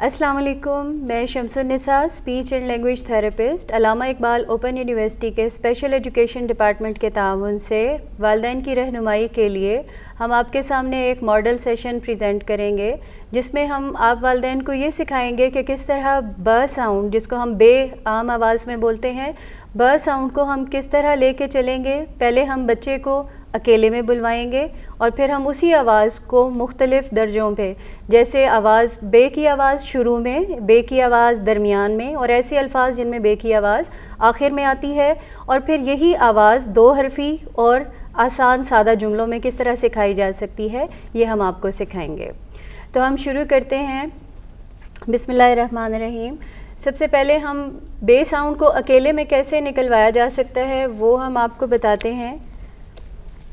अस्सलाम वालेकुम, मैं Shamsunnisa, speech and language therapist, Allama Iqbal open university के स्पेशल एजुकेशन डिपार्टमेंट के ताउन से वालिदैन की रहनुमाई के लिए हम आपके सामने एक मॉडल सेशन प्रेजेंट करेंगे, जिसमें हम आप वालिदैन को ये सिखाएंगे कि किस तरह ब साउंड, जिसको हम बे आम आवाज़ में बोलते हैं, ब साउंड को हम किस तरह लेके चलेंगे। पहले हम बच्चे को अकेले में बुलवाएंगे और फिर हम उसी आवाज़ को मुख्तलिफ़ दर्जों पे, जैसे आवाज़ बे की आवाज़ शुरू में, बे की आवाज़ दरमियान में और ऐसे अल्फाज जिनमें बे की आवाज़ आखिर में आती है, और फिर यही आवाज़ दो हरफी और आसान सादा जुमलों में किस तरह सिखाई जा सकती है, ये हम आपको सिखाएंगे। तो हम शुरू करते हैं। बिस्मिल्लाहिर्रहमानिर्रहीम। सबसे पहले हम बे साउंड को अकेले में कैसे निकलवाया जा सकता है वो हम आपको बताते हैं।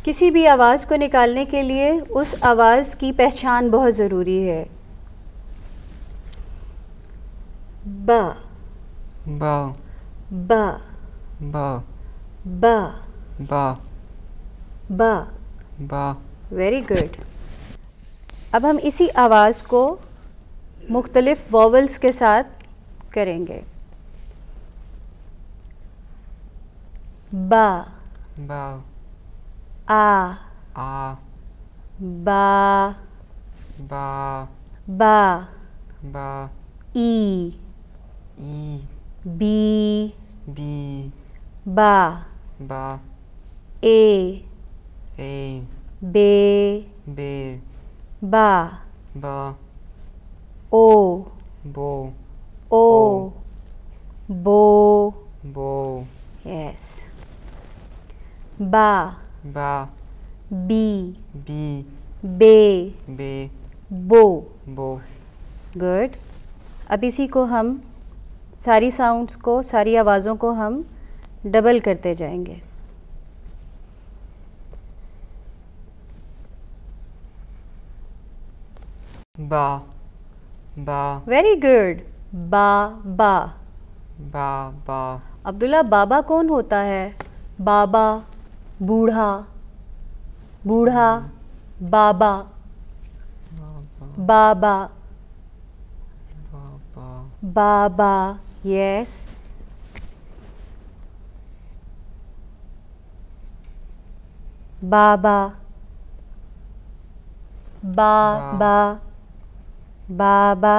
किसी भी आवाज़ को निकालने के लिए उस आवाज़ की पहचान बहुत ज़रूरी है। ब ब ब ब ब ब ब ब। Very good. अब हम इसी आवाज़ को मुख्तलिफ़ वॉवल्स के साथ करेंगे। बा बा आ आ बा बा बा बा ई ई बी बी बा बा ए ए बे बे बा बा ओ बो ओ बो बो यस बा बा बी बी बे बे बो। बो। गुड। अब इसी को हम सारी साउंड्स को, सारी आवाज़ों को हम डबल करते जाएंगे। बा बा वेरी गुड। बा बा बा बा अब्दुल्ला, बाबा कौन होता है? बाबा, बूढ़ा, बूढ़ा, बाबा, बाबा, बाबा, यस, बाबा, बाबा, बाबा,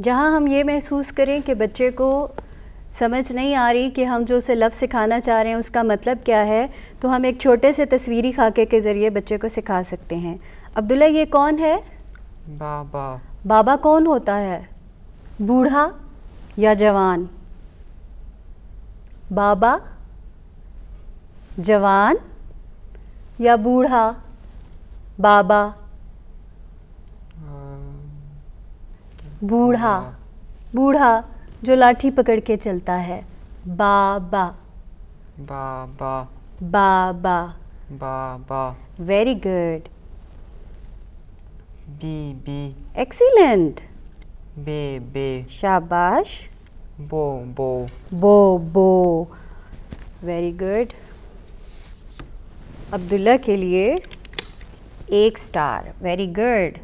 जहाँ हम ये महसूस करें कि बच्चे को समझ नहीं आ रही कि हम जो उसे लफ्ज़ सिखाना चाह रहे हैं उसका मतलब क्या है, तो हम एक छोटे से तस्वीरी खाके के ज़रिए बच्चे को सिखा सकते हैं। अब्दुल्ला, ये कौन है? बाबा। बाबा कौन होता है? बूढ़ा या जवान? बाबा जवान या बूढ़ा? बाबा बूढ़ा, बूढ़ा जो लाठी पकड़ के चलता है। बाबा बाबा बाबा। बाबा। Very good. बी बी एक्सीलेंट। बे बे शाबाश। बो बो बो बो। Very good. अब्दुल्ला के लिए 1 स्टार। Very good.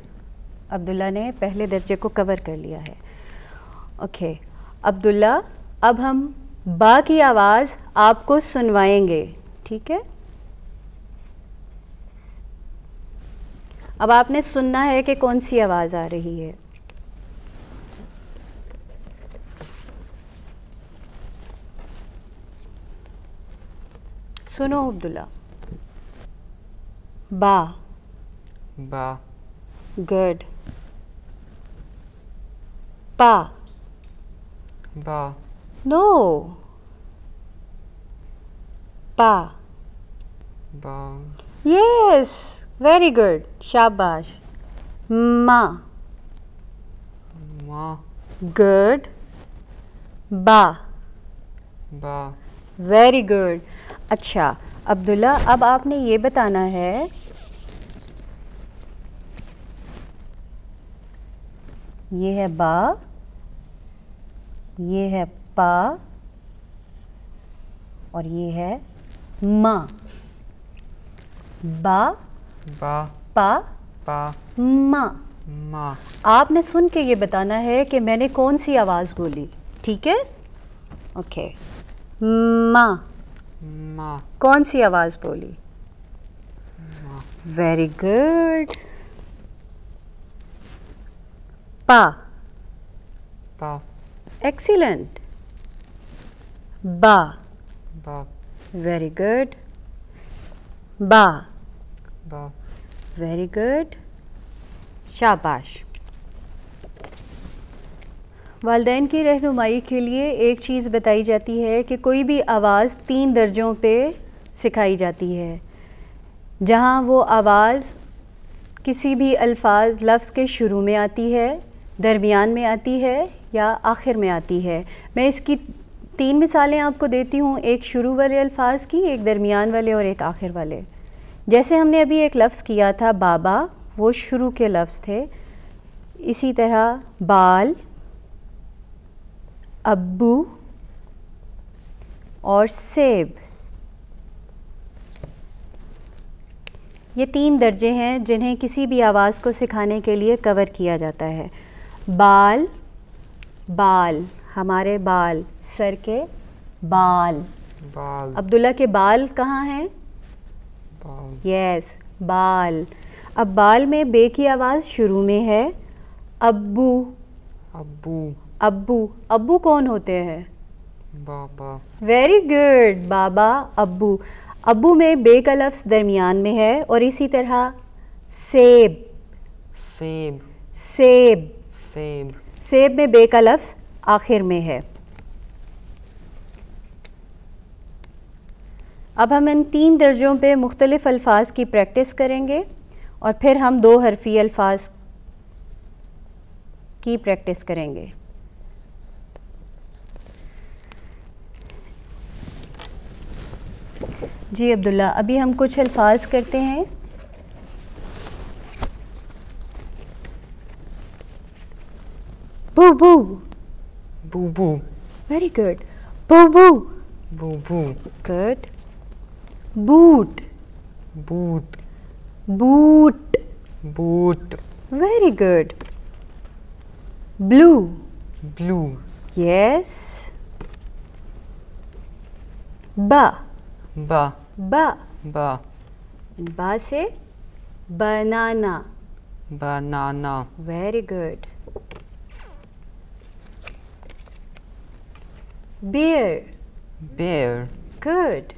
अब्दुल्ला ने पहले दर्जे को कवर कर लिया है। ओके अब्दुल्ला, अब हम बा की आवाज़ आपको सुनवाएंगे, ठीक है? अब आपने सुनना है कि कौन सी आवाज़ आ रही है। सुनो अब्दुल्ला। बा बा गुड। पा बा नो पा बा यस वेरी गुड शाबाश। मा मा गुड। बा बा वेरी गुड। अच्छा अब्दुल्ला, अब आपने ये बताना है ये है बा, ये है पा, और ये है मा। बा, बा, पा, पा, मा। मा। आपने सुन के ये बताना है कि मैंने कौन सी आवाज़ बोली, ठीक है? ओके। मा, मा, कौन सी आवाज़ बोली? मा। Very good. पा, पा, एक्सीलेंट। बा, बा, वेरी गुड। बा, बा। वेरी गुड, शाबाश। वालिदैन की रहनुमाई के लिए एक चीज़ बताई जाती है कि कोई भी आवाज़ 3 दर्जों पे सिखाई जाती है, जहाँ वो आवाज़ किसी भी अल्फाज लफ्ज़ के शुरू में आती है, दरमियान में आती है या आखिर में आती है। मैं इसकी 3 मिसालें आपको देती हूँ, एक शुरू वाले अल्फाज की, एक दरमियान वाले और एक आखिर वाले। जैसे हमने अभी एक लफ्ज़ किया था बाबा, वो शुरू के लफ्ज़ थे। इसी तरह बाल, अब्बू और सेब, ये 3 दर्जे हैं जिन्हें किसी भी आवाज़ को सिखाने के लिए कवर किया जाता है। बाल, बाल, हमारे बाल, सर के बाल। बाल, अब्दुल्ला के बाल कहाँ हैं? बाल। यस, बाल। अब बाल में बे की आवाज़ शुरू में है। अब्बू, अब्बू, अब्बू, अब्बू कौन होते हैं? बाबा। वेरी गुड, बाबा, अब्बू। अब्बू में बे का लफ्ज़ दरमियान में है। और इसी तरह सेब, सेब, सेब, सेब। सेब में बे का लफ्ज़ आखिर में है। अब हम इन 3 दर्जों पे मुख्तलिफ़ अल्फाज की प्रैक्टिस करेंगे और फिर हम 2 हरफ़ी अल्फाज की प्रैक्टिस करेंगे। जी अब्दुल्ला, अभी हम कुछ अल्फाज करते हैं। बू बू, बूबू, वेरी गुड। बू बू, बूबू। Good. Boot, boot, boot, boot. Very good. Blue, blue, yes. बा, बा, बा, बा। बा से banana, banana, very good. Bear, बेर, गुड।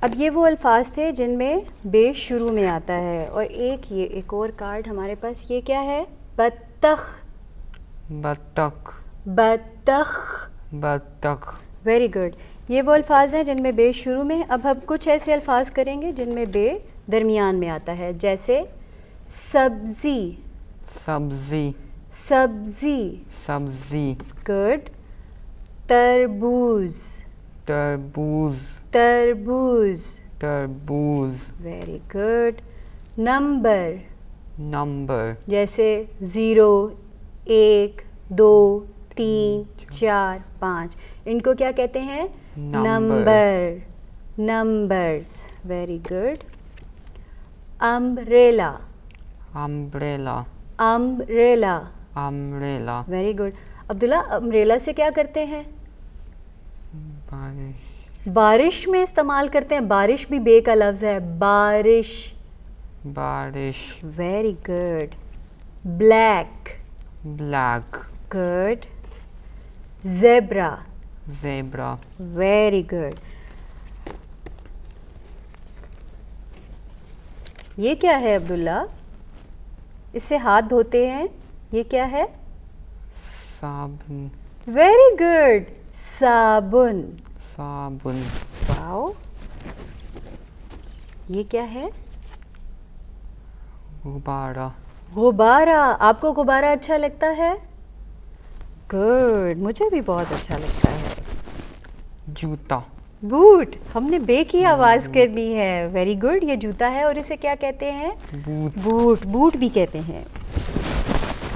अब ये वो अल्फाज थे जिनमें बे शुरू में आता है। और एक और कार्ड हमारे पास, ये क्या है? बत्तख, बतख, बत्तख, बतख। Very good. ये वो अल्फाज हैं जिनमें बे शुरू में है। अब हम कुछ ऐसे अल्फाज करेंगे जिनमें बे दरमियान में आता है, जैसे सब्जी, सब्जी, सब्जी, सब्जी। गुड। तरबूज, तरबूज, तरबूज, तरबूज। Very good. नंबर, नंबर, जैसे 0, 1, 2, 3, 4, 5, इनको क्या कहते हैं? Number, numbers, very good. Umbrella, umbrella, umbrella, umbrella. Very good. Abdullah, umbrella से क्या करते हैं? बारिश, बारिश में इस्तेमाल करते हैं। बारिश भी बे का लफ्ज़ है, बारिश, बारिश। Very good. Black, black, good. Zebra, zebra, very good. ये क्या है अब्दुल्ला? इससे हाथ धोते हैं, ये क्या है? साबुन, वेरी गुड, साबुन। साबुन। वाओ। ये क्या है? गुब्बारा, गुब्बारा। आपको गुब्बारा अच्छा लगता है? गुड, मुझे भी बहुत अच्छा लगता है। जूता, बूट। हमने बे की आवाज़ करनी है। Very good. ये जूता है और इसे क्या कहते हैं? बूट, बूट, बूट भी कहते हैं।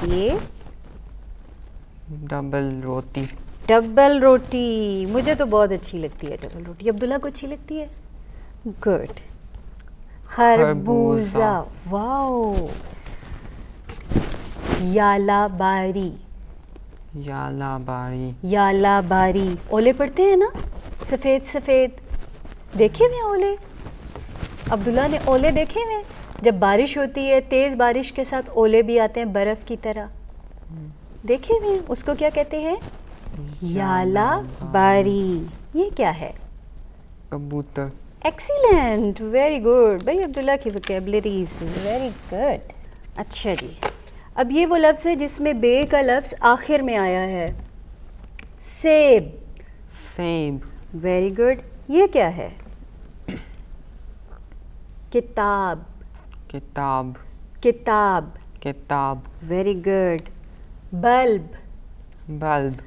ये डबल रोटी, डबल रोटी, मुझे तो बहुत अच्छी लगती है डबल रोटी। अब्दुल्ला को अच्छी लगती है? गुड। खरबूजा, वाओ। यालाबारी, यालाबारी, यालाबारी। ओले पड़ते हैं ना, सफ़ेद सफ़ेद, देखे हुए ओले? अब्दुल्ला ने ओले देखे हुए? जब बारिश होती है, तेज़ बारिश के साथ ओले भी आते हैं बर्फ़ की तरह, देखे हुए? उसको क्या कहते हैं? यालाबारी। ये क्या है? कबूतर। एक्सीलेंट, वेरी गुड भाई। अब्दुल्ला की वोकैबुलरी इज़ वेरी गुड। अच्छा जी, अब ये वो लफ्ज़ है जिसमें बे का लफ्ज़ आखिर में आया है। सेब। सेब। Very good. ये क्या है? किताब। किताब। किताब। किताब। Very good. Bulb. Bulb.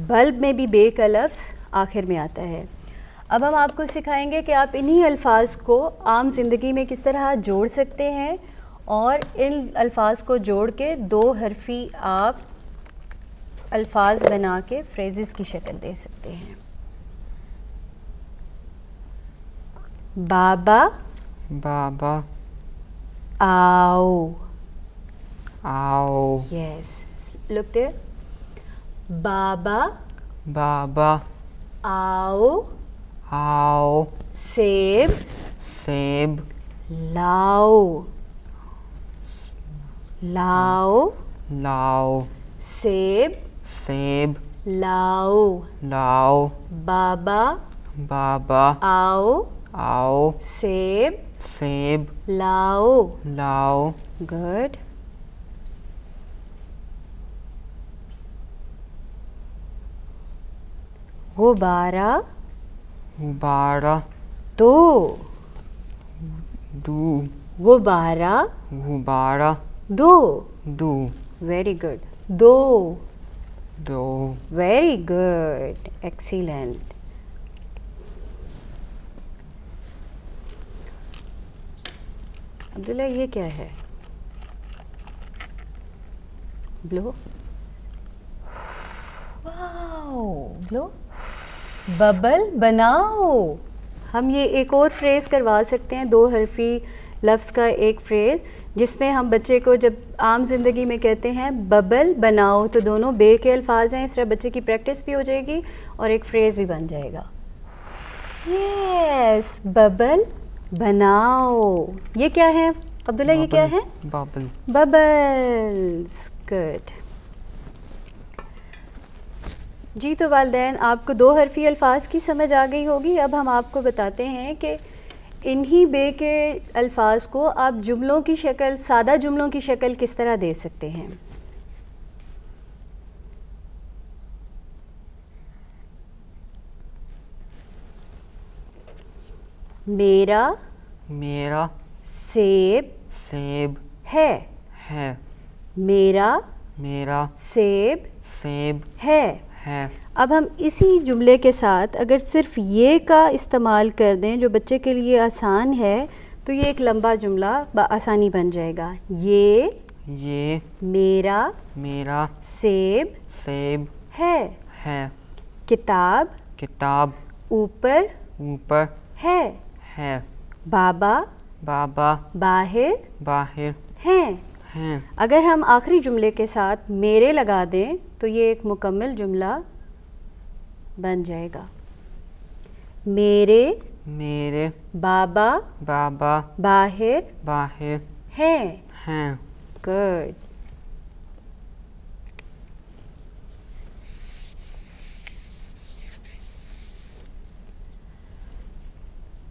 Bulb में भी बे का लफ्ज़ आखिर में आता है। अब हम आपको सिखाएंगे कि आप इन्हीं अल्फाज को आम ज़िंदगी में किस तरह जोड़ सकते हैं, और इन अल्फाज को जोड़ के दो हरफी आप अल्फाज बना के फ्रेज़ेस की शक्ल दे सकते हैं। बाबा। बाबा। आओ। आओ। Yes, look there. बाबा। बाबा। आओ। आओ। सेब। सेब। लाओ। लाओ। लाओ। सेब। सेब। लाओ। लाओ। बाबा। बाबा। आओ। आओ। सेब। सेब। लाओ। लाओ। गुड। गुब्बारा। गुब्बारा। दो। दू। गुब्बारा। गुब्बारा। दो। दू। Very good. दो। दो। Very good, excellent. अब्दुल्ला ये क्या है? ब्लो। Wow, blow. बबल बनाओ। हम ये एक और फ्रेज़ करवा सकते हैं, दो हरफी लफ्ज़ का एक फ्रेज़, जिसमें हम बच्चे को जब आम ज़िंदगी में कहते हैं बबल बनाओ, तो दोनों बे के अल्फाज हैं। इस तरह बच्चे की प्रैक्टिस भी हो जाएगी और एक फ्रेज़ भी बन जाएगा। यस, बबल बनाओ। ये क्या है अब्दुल्ला? ये क्या है? बबल। बबल्स। गुड जी। तो वालिदैन, आपको दो हरफी अल्फाज की समझ आ गई होगी। अब हम आपको बताते हैं कि इन्हीं बे के अल्फाज को आप जुमलों की शक्ल, सादा जुमलों की शक्ल किस तरह दे सकते हैं। मेरा। मेरा। सेब। सेब। है। है। मेरा। मेरा। सेब। सेब। है। है। अब हम इसी जुमले के साथ अगर सिर्फ ये का इस्तेमाल कर दें, जो बच्चे के लिए आसान है, तो ये एक लंबा जुमला आसानी बन जाएगा। ये मेरा। मेरा। सेब। सेब। है। है। किताब। किताब। ऊपर। ऊपर। है। है। बाबा। बाबा। बाहर। बाहर। हैं। हैं। अगर हम आखिरी जुमले के साथ मेरे लगा दें तो ये एक मुकम्मल जुमला बन जाएगा। मेरे। मेरे। बाबा। बाबा। बाहर। बाहर। हैं। हैं। गुड।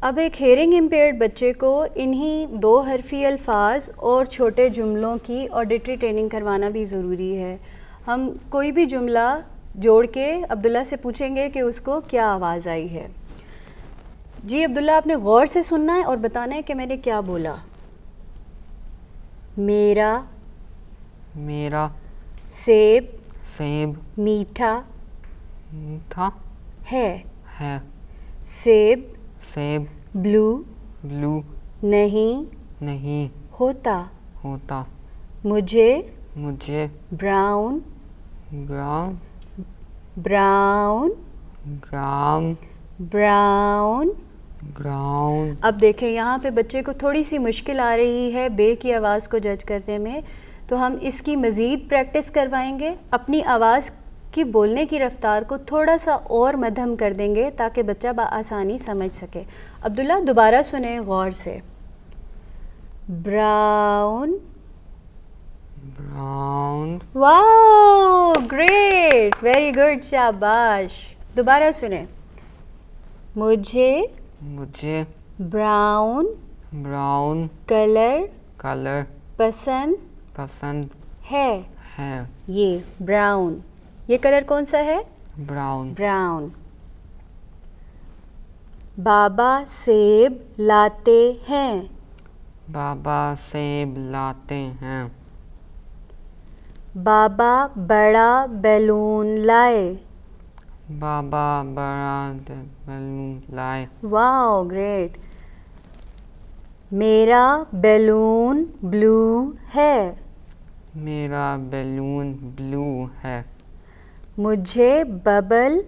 अब एक हेयरिंग इम्पेयर्ड बच्चे को इन्हीं दो हरफी अल्फाज और छोटे जुमलों की ऑडिटरी ट्रेनिंग करवाना भी ज़रूरी है। हम कोई भी जुमला जोड़ के अब्दुल्ला से पूछेंगे कि उसको क्या आवाज़ आई है। जी अब्दुल्ला, आपने गौर से सुनना है और बताना है कि मैंने क्या बोला। मेरा। मेरा। सेब। सेब। मीठा। मीठा। है। है। सेब। सेब। ब्लू। ब्लू। नहीं। नहीं। होता। होता। मुझे। मुझे। ब्राउन। ब्राउन। ब्राउन, ग्राम, ब्राउन। ग्राउंड। अब देखें यहाँ पे बच्चे को थोड़ी सी मुश्किल आ रही है बे की आवाज़ को जज करने में, तो हम इसकी मज़ीद प्रैक्टिस करवाएंगे। अपनी आवाज़ की बोलने की रफ्तार को थोड़ा सा और मध्यम कर देंगे ताकि बच्चा आसानी समझ सके। अब्दुल्ला दोबारा सुने गौर से। Brown, brown, wow great, very good, शाबाश। दोबारा सुने। मुझे मुझे ब्राउन ब्राउन कलर कलर पसंद पसंद है। है। ये ब्राउन, ये कलर कौन सा है? ब्राउन। ब्राउन। बाबा सेब लाते हैं। बाबा सेब लाते हैं। बाबा बड़ा बैलून लाए। बाबा बड़ा बैलून लाए। Wow great. मेरा बैलून ब्लू है। मेरा बैलून ब्लू है। मुझे बबल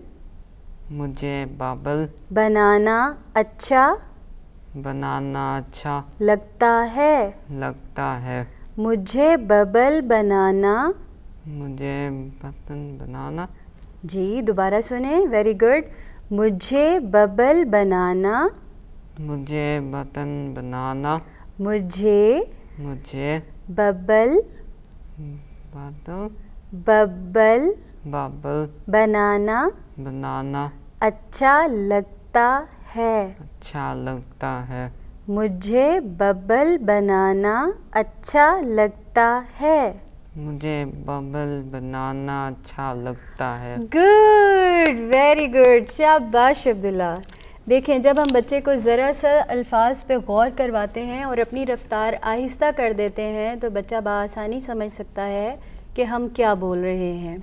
मुझे बबल बनाना अच्छा बनाना अच्छा लगता है। लगता है। मुझे बबल बनाना, मुझे बबल बनाना। जी दोबारा सुने, वेरी गुड। मुझे बबल बनाना, मुझे बटन बनाना। मुझे मुझे बबल बटन बबल बबल बनाना बनाना अच्छा लगता है। अच्छा लगता है। मुझे बबल बनाना अच्छा लगता है। मुझे बबल बनाना अच्छा लगता है। गुड, वेरी गुड, शाबाश अब्दुल्ला। देखें, जब हम बच्चे को ज़रा सा अल्फाज पे गौर करवाते हैं और अपनी रफ्तार आहिस्ता कर देते हैं तो बच्चा बआसानी समझ सकता है कि हम क्या बोल रहे हैं।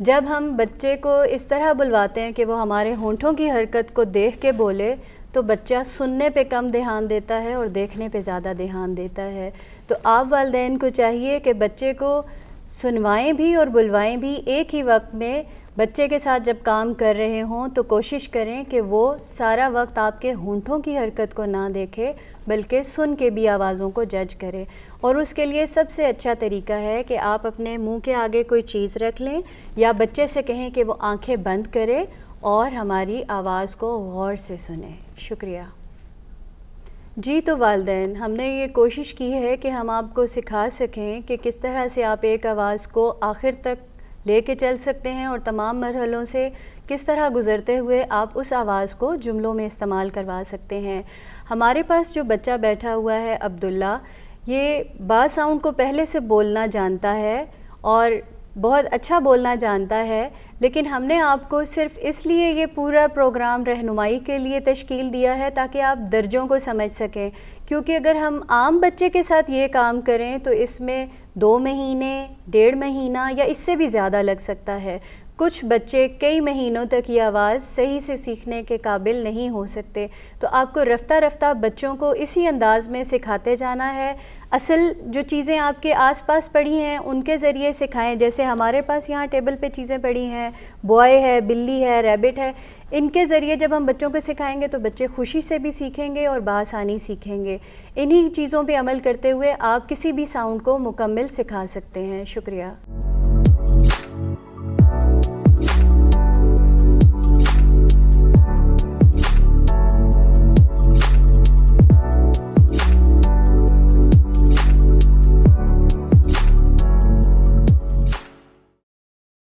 जब हम बच्चे को इस तरह बुलवाते हैं कि वो हमारे होंठों की हरकत को देख के बोले तो बच्चा सुनने पे कम ध्यान देता है और देखने पे ज़्यादा ध्यान देता है। तो आप वालिदैन को चाहिए कि बच्चे को सुनवाएं भी और बुलवाएं भी एक ही वक्त में। बच्चे के साथ जब काम कर रहे हों तो कोशिश करें कि वो सारा वक्त आपके होंठों की हरकत को ना देखे बल्कि सुन के भी आवाज़ों को जज करे। और उसके लिए सबसे अच्छा तरीका है कि आप अपने मुंह के आगे कोई चीज़ रख लें या बच्चे से कहें कि वो आंखें बंद करे और हमारी आवाज़ को गौर से सुने। शुक्रिया जी। तो वालिदैन, हमने ये कोशिश की है कि हम आपको सिखा सकें कि किस तरह से आप एक आवाज़ को आखिर तक लेके चल सकते हैं और तमाम मरहलों से किस तरह गुज़रते हुए आप उस आवाज़ को जुमलों में इस्तेमाल करवा सकते हैं। हमारे पास जो बच्चा बैठा हुआ है अब्दुल्ला, ये बा साउंड को पहले से बोलना जानता है और बहुत अच्छा बोलना जानता है, लेकिन हमने आपको सिर्फ इसलिए ये पूरा प्रोग्राम रहनुमाई के लिए तश्कील दिया है ताकि आप दर्जों को समझ सकें। क्योंकि अगर हम आम बच्चे के साथ ये काम करें तो इसमें 2 महीने, 1.5 महीना या इससे भी ज़्यादा लग सकता है। कुछ बच्चे कई महीनों तक ये आवाज़ सही से सीखने के काबिल नहीं हो सकते। तो आपको रफ्ता रफ्ता बच्चों को इसी अंदाज में सिखाते जाना है। असल जो चीज़ें आपके आसपास पड़ी हैं उनके ज़रिए सिखाएं। जैसे हमारे पास यहाँ टेबल पे चीज़ें पड़ी हैं, बॉय है, बिल्ली है, रैबिट है। इनके ज़रिए जब हम बच्चों को सिखाएंगे तो बच्चे खुशी से भी सीखेंगे और बआसानी सीखेंगे। इन्हीं चीज़ों पे अमल करते हुए आप किसी भी साउंड को मुकम्मल सिखा सकते हैं। शुक्रिया।